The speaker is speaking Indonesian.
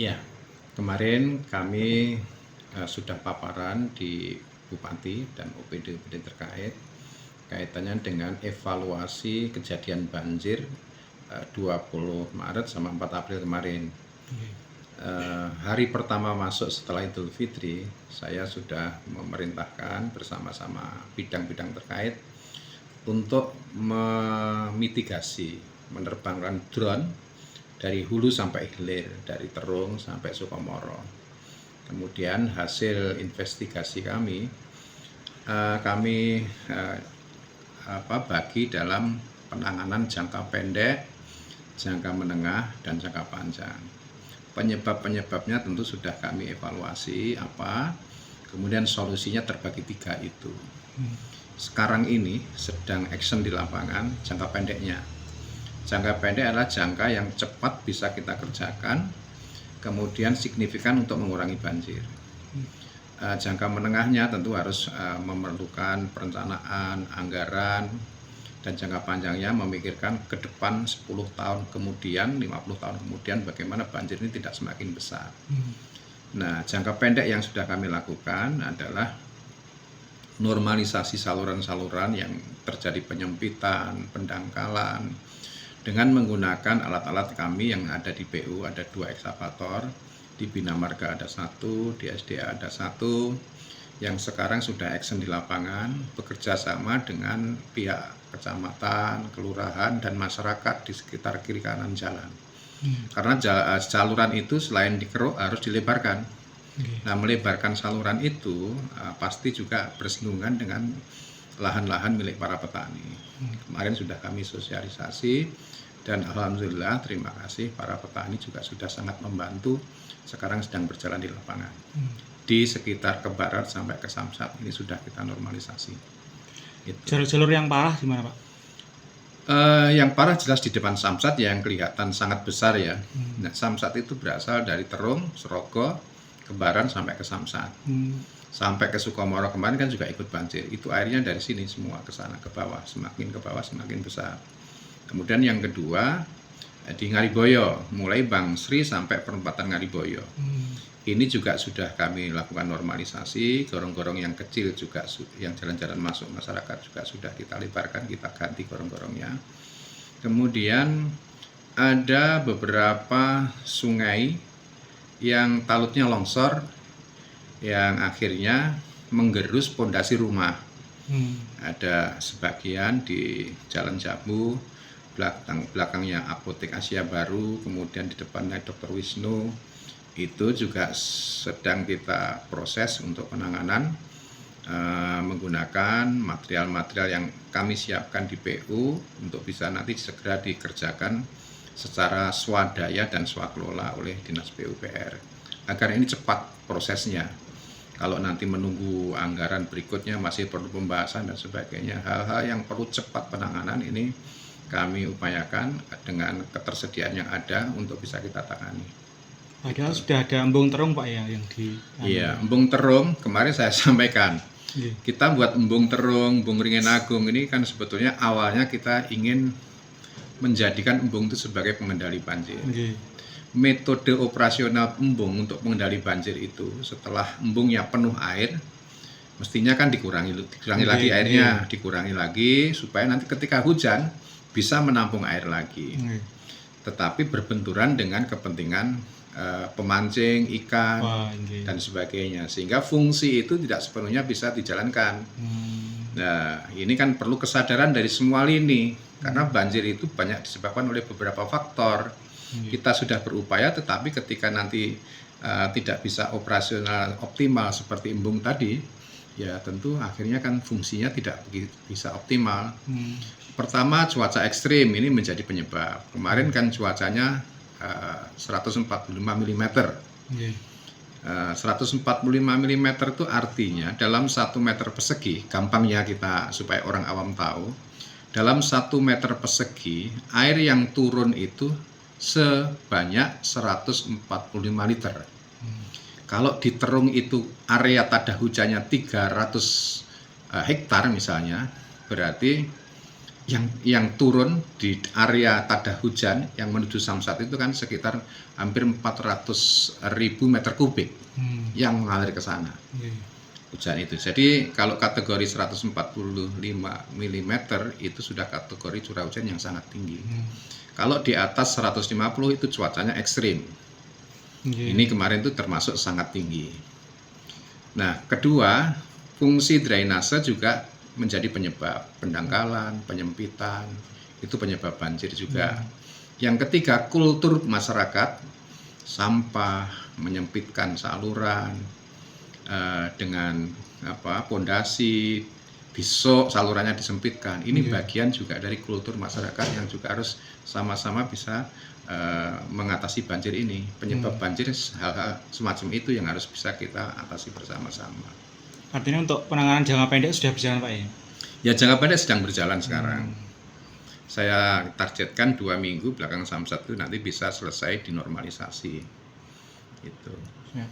Ya, kemarin kami sudah paparan di Bupati dan OPD-OPD terkait kaitannya dengan evaluasi kejadian banjir 20 Maret sama 4 April kemarin. Hari pertama masuk setelah Idul Fitri, saya sudah memerintahkan bersama-sama bidang-bidang terkait untuk memitigasi, menerbangkan drone dari hulu sampai hilir, dari Terung sampai Sukomoro. Kemudian hasil investigasi kami bagi dalam penanganan jangka pendek, jangka menengah, dan jangka panjang. Penyebab-penyebabnya tentu sudah kami evaluasi kemudian solusinya terbagi 3 itu. Sekarang ini sedang action di lapangan jangka pendeknya. Jangka pendek adalah jangka yang cepat bisa kita kerjakan, kemudian signifikan untuk mengurangi banjir. Jangka menengahnya tentu harus memerlukan perencanaan, anggaran, dan jangka panjangnya memikirkan ke depan 10 tahun kemudian, 50 tahun kemudian bagaimana banjir ini tidak semakin besar. Nah, jangka pendek yang sudah kami lakukan adalah normalisasi saluran-saluran yang terjadi penyempitan, pendangkalan, dengan menggunakan alat-alat kami yang ada di PU, ada 2 ekskavator, di Bina Marga ada 1, di SDA ada 1, yang sekarang sudah action di lapangan, bekerja sama dengan pihak kecamatan, kelurahan, dan masyarakat di sekitar kiri kanan jalan. Karena saluran itu selain dikeruk harus dilebarkan. Nah, melebarkan saluran itu pasti juga bersinggungan dengan lahan-lahan milik para petani. Kemarin sudah kami sosialisasi dan alhamdulillah terima kasih para petani juga sudah sangat membantu. Sekarang sedang berjalan di lapangan. Di sekitar ke barat sampai ke Samsat ini sudah kita normalisasi. Jalur-jalur yang parah gimana, Pak? Yang parah jelas di depan Samsat yang kelihatan sangat besar ya. Nah, Samsat itu berasal dari Terung, Serogo, Kebaran sampai ke Samsat. Sampai ke Sukomoro kemarin kan juga ikut banjir. Itu airnya dari sini semua ke sana ke bawah, semakin ke bawah semakin besar. Kemudian yang kedua di Ngariboyo, mulai Bangsri sampai perempatan Ngariboyo. Ini juga sudah kami lakukan normalisasi, gorong-gorong yang kecil juga yang jalan-jalan masuk masyarakat juga sudah kita lebarkan, kita ganti gorong-gorongnya. Kemudian ada beberapa sungai yang talutnya longsor yang akhirnya menggerus pondasi rumah. Ada sebagian di Jalan Jambu, belakangnya Apotek Asia Baru, kemudian di depannya Dr. Wisnu. Itu juga sedang kita proses untuk penanganan menggunakan material-material yang kami siapkan di PU untuk bisa nanti segera dikerjakan secara swadaya dan swakelola oleh Dinas PUPR agar ini cepat prosesnya. Kalau nanti menunggu anggaran berikutnya masih perlu pembahasan dan sebagainya, hal-hal yang perlu cepat penanganan ini kami upayakan dengan ketersediaan yang ada untuk bisa kita tangani. Padahal sudah ada embung Terung, Pak, ya yang di. Iya, embung Terung kemarin saya sampaikan. Kita buat embung Terung, embung Ringen Agung ini kan sebetulnya awalnya kita ingin menjadikan embung itu sebagai pengendali banjir. Metode operasional embung untuk pengendali banjir itu setelah embungnya penuh air, mestinya kan dikurangi lagi airnya, dikurangi lagi supaya nanti ketika hujan bisa menampung air lagi. Tetapi berbenturan dengan kepentingan pemancing ikan dan sebagainya, sehingga fungsi itu tidak sepenuhnya bisa dijalankan. Nah, ini kan perlu kesadaran dari semua lini, karena banjir itu banyak disebabkan oleh beberapa faktor. Kita sudah berupaya, tetapi ketika nanti tidak bisa operasional optimal seperti embung tadi, ya tentu akhirnya kan fungsinya tidak bisa optimal. Pertama, cuaca ekstrim ini menjadi penyebab. Kemarin kan cuacanya 145 mm. 145 mm itu artinya dalam 1 meter persegi, gampangnya kita supaya orang awam tahu, dalam 1 meter persegi air yang turun itu sebanyak 145 liter. Kalau di Terung itu area tada hujannya 300 hektar misalnya, berarti yang turun di area tada hujan yang menuju Samsat itu kan sekitar hampir 400.000 meter kubik yang mengalir ke sana Iya. hujan itu. Jadi kalau kategori 145 mm itu sudah kategori curah hujan yang sangat tinggi. Kalau di atas 150 itu cuacanya ekstrim. Iya. Ini kemarin itu termasuk sangat tinggi. Nah, kedua, fungsi drainase juga menjadi penyebab pendangkalan, penyempitan, itu penyebab banjir juga. Yang ketiga, kultur masyarakat, sampah, menyempitkan saluran dengan pondasi, besok salurannya disempitkan. Ini bagian juga dari kultur masyarakat yang juga harus sama-sama bisa mengatasi banjir ini. Penyebab banjir hal-hal semacam itu yang harus bisa kita atasi bersama-sama. Artinya untuk penanganan jangka pendek sudah berjalan Pak ya? Ya jangka pendek sedang berjalan sekarang. Saya targetkan 2 minggu belakang Samsat itu nanti bisa selesai dinormalisasi. Gitu. Ya.